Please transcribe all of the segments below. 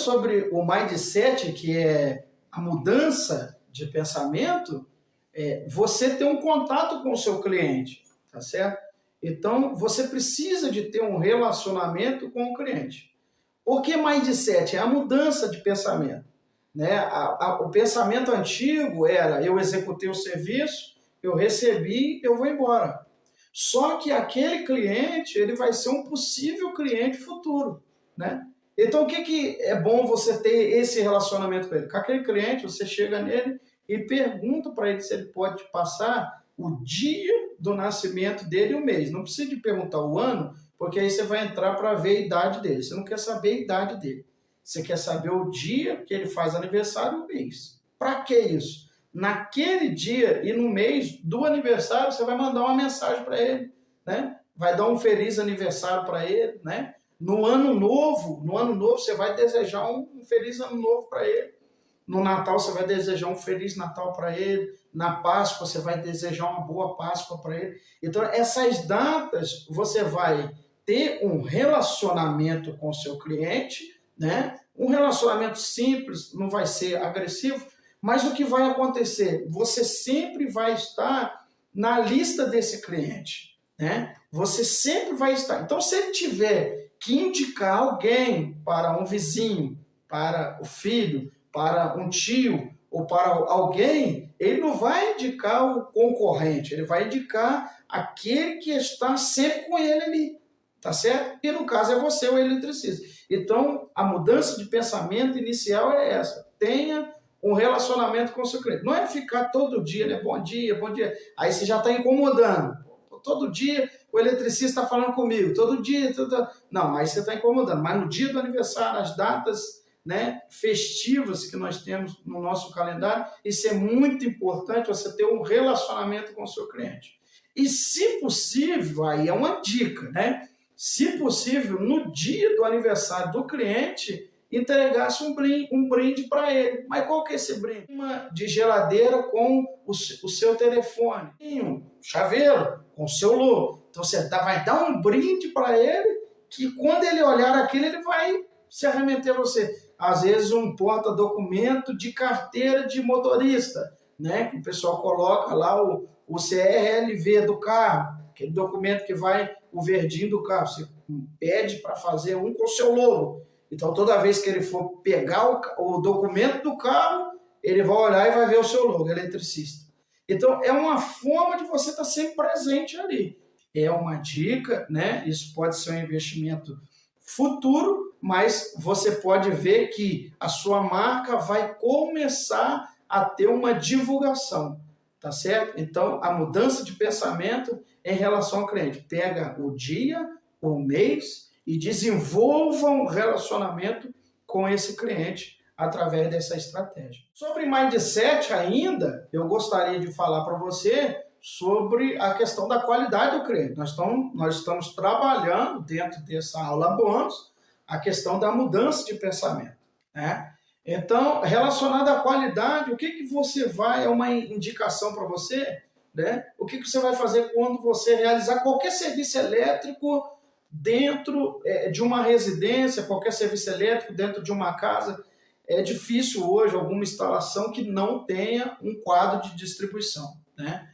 sobre o mindset, que é a mudança de pensamento, você ter um contato com o seu cliente, tá certo? Então, você precisa de ter um relacionamento com o cliente. Por que mindset? É a mudança de pensamento, né? O pensamento antigo era: eu executei o serviço, eu recebi, eu vou embora. Só que aquele cliente, ele vai ser um possível cliente futuro, né? Então, o que é bom você ter esse relacionamento com ele? Com aquele cliente, você chega nele e pergunta para ele se ele pode passar o dia do nascimento dele e o mês. Não precisa de perguntar o ano, porque aí você vai entrar para ver a idade dele. Você não quer saber a idade dele. Você quer saber o dia que ele faz aniversário e o mês. Para que isso? Naquele dia e no mês do aniversário, você vai mandar uma mensagem para ele, né? Vai dar um feliz aniversário para ele, né? No ano novo você vai desejar um feliz ano novo para ele. No Natal você vai desejar um feliz Natal para ele. Na Páscoa você vai desejar uma boa Páscoa para ele. Então, essas datas você vai ter um relacionamento com o seu cliente, né? Um relacionamento simples, não vai ser agressivo, mas o que vai acontecer? Você sempre vai estar na lista desse cliente, né? Você sempre vai estar. Então, se ele tiver que indicar alguém para um vizinho, para o filho, para um tio ou para alguém, ele não vai indicar o concorrente, ele vai indicar aquele que está sempre com ele ali, tá certo? E no caso é você, o eletricista. Então, a mudança de pensamento inicial é essa: tenha um relacionamento com o seu cliente. Não é ficar todo dia, né? Bom dia, bom dia. Aí você já está incomodando. Todo dia o eletricista está falando comigo, todo dia. Não, aí você está incomodando. Mas no dia do aniversário, as datas, né, festivas que nós temos no nosso calendário, isso é muito importante, você ter um relacionamento com o seu cliente. E se possível, aí é uma dica, né? Se possível, no dia do aniversário do cliente, entregasse um brinde para ele. Mas qual que é esse brinde? Uma de geladeira com o seu telefone, um chaveiro com o seu logo. Então você vai dar um brinde para ele, que quando ele olhar aquilo, ele vai se arremeter a você. Às vezes um porta-documento de carteira de motorista, né? Que o pessoal coloca lá o CRLV do carro, aquele documento que vai o verdinho do carro. Você pede para fazer um com o seu logo. Então, toda vez que ele for pegar o documento do carro, ele vai olhar e vai ver o seu logo, eletricista. Então, é uma forma de você estar sempre presente ali. É uma dica, né? Isso pode ser um investimento futuro, mas você pode ver que a sua marca vai começar a ter uma divulgação, tá certo? Então, a mudança de pensamento em relação ao cliente. Pega o dia, o mês e desenvolva um relacionamento com esse cliente através dessa estratégia. Sobre mindset ainda, eu gostaria de falar para você sobre a questão da qualidade do cliente. Nós estamos trabalhando dentro dessa aula bônus a questão da mudança de pensamento, né? Então, relacionado à qualidade, o que você vai, é uma indicação para você, né? O que você vai fazer quando você realizar qualquer serviço elétrico dentro de uma residência, qualquer serviço elétrico dentro de uma casa. É difícil hoje alguma instalação que não tenha um quadro de distribuição, né?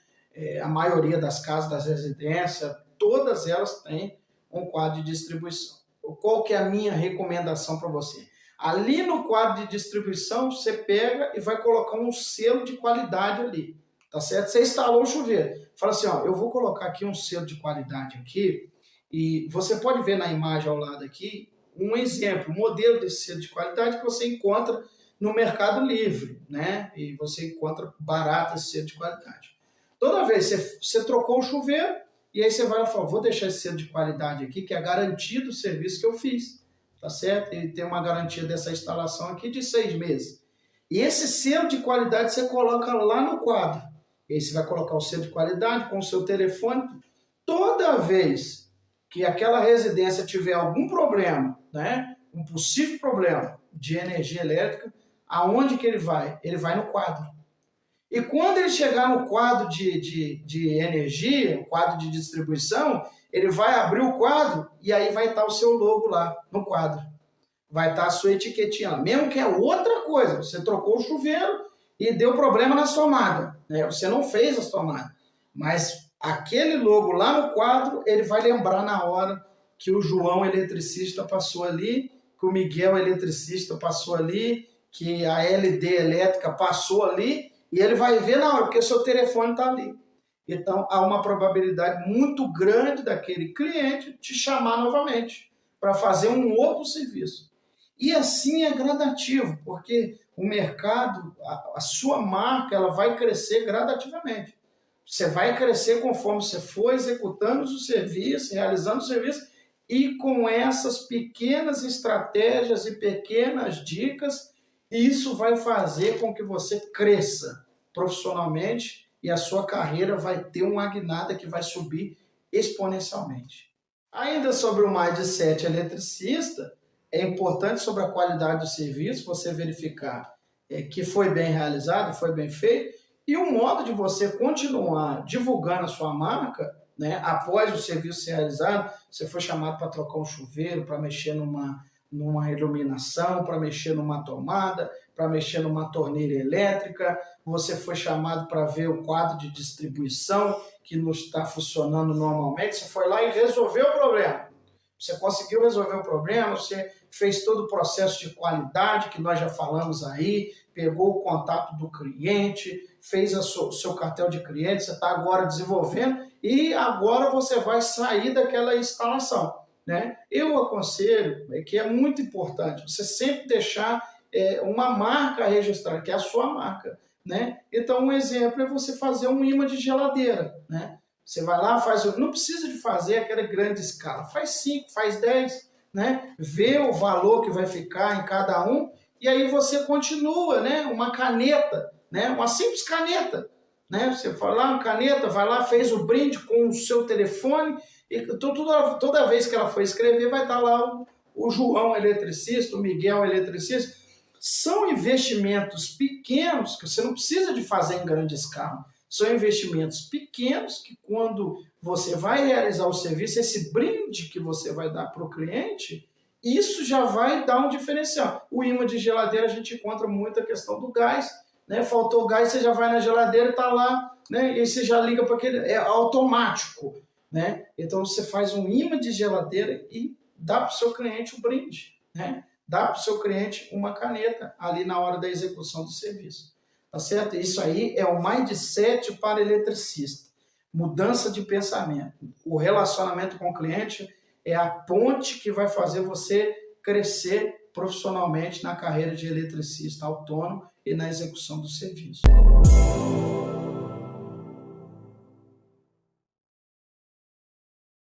A maioria das casas, das residências, todas elas têm um quadro de distribuição. Qual que é a minha recomendação para você? Ali no quadro de distribuição, você pega e vai colocar um selo de qualidade ali, tá certo? Você instalou o chuveiro. Fala assim, ó, eu vou colocar aqui um selo de qualidade aqui, e você pode ver na imagem ao lado aqui um exemplo, um modelo desse selo de qualidade que você encontra no Mercado Livre, né? E você encontra barato esse selo de qualidade. Toda vez que você trocou o chuveiro, e aí você vai e fala, vou deixar esse selo de qualidade aqui, que é a garantia do serviço que eu fiz, tá certo? Ele tem uma garantia dessa instalação aqui de 6 meses. E esse selo de qualidade você coloca lá no quadro. E aí você vai colocar o selo de qualidade com o seu telefone. Toda vez que aquela residência tiver algum problema, né, um possível problema de energia elétrica, aonde que ele vai? Ele vai no quadro. E quando ele chegar no quadro de energia, o quadro de distribuição, ele vai abrir o quadro e aí vai estar o seu logo lá no quadro. vai estar a sua etiquetinha lá. Mesmo que é outra coisa, você trocou o chuveiro e deu problema nas tomadas, né? Você não fez as tomadas, mas aquele logo lá no quadro, ele vai lembrar na hora que o João eletricista passou ali, que o Miguel eletricista passou ali, que a LD elétrica passou ali, e ele vai ver na hora, porque o seu telefone está ali. Então, há uma probabilidade muito grande daquele cliente te chamar novamente para fazer um outro serviço. E assim é gradativo, porque o mercado, a sua marca, ela vai crescer gradativamente. Você vai crescer conforme você for executando o serviço, realizando o serviço, e com essas pequenas estratégias e pequenas dicas, isso vai fazer com que você cresça profissionalmente e a sua carreira vai ter uma guinada que vai subir exponencialmente. Ainda sobre o mindset eletricista, é importante sobre a qualidade do serviço, você verificar que foi bem realizado, foi bem feito, e o modo de você continuar divulgando a sua marca, né, após o serviço ser realizado, você foi chamado para trocar um chuveiro, para mexer numa iluminação, para mexer numa tomada, para mexer numa torneira elétrica, você foi chamado para ver o quadro de distribuição que não está funcionando normalmente, você foi lá e resolveu o problema. Você conseguiu resolver o problema, você fez todo o processo de qualidade que nós já falamos aí, pegou o contato do cliente, fez o seu cartel de clientes, você está agora desenvolvendo e agora você vai sair daquela instalação, né? Eu aconselho que é muito importante você sempre deixar uma marca registrada, que é a sua marca, né? Então, um exemplo é você fazer um imã de geladeira, né? Você vai lá, não precisa de fazer aquela grande escala, faz 5, faz 10, né? Vê o valor que vai ficar em cada um e aí você continua, né? Uma caneta, né? Uma simples caneta, né? Você vai lá, uma caneta, vai lá, fez o brinde com o seu telefone e toda vez que ela for escrever vai estar lá o João eletricista, o Miguel eletricista. São investimentos pequenos que você não precisa de fazer em grande escala. São investimentos pequenos que quando você vai realizar o serviço, esse brinde que você vai dar para o cliente, isso já vai dar um diferencial. O imã de geladeira a gente encontra muito a questão do gás, né? Faltou gás, você já vai na geladeira e está lá, né? E aí você já liga para aquele, é automático, né? Então você faz um imã de geladeira e dá para o seu cliente um brinde, né? Dá para o seu cliente uma caneta ali na hora da execução do serviço. Tá certo? Isso aí é o mindset para eletricista. Mudança de pensamento. O relacionamento com o cliente é a ponte que vai fazer você crescer profissionalmente na carreira de eletricista autônomo e na execução do serviço.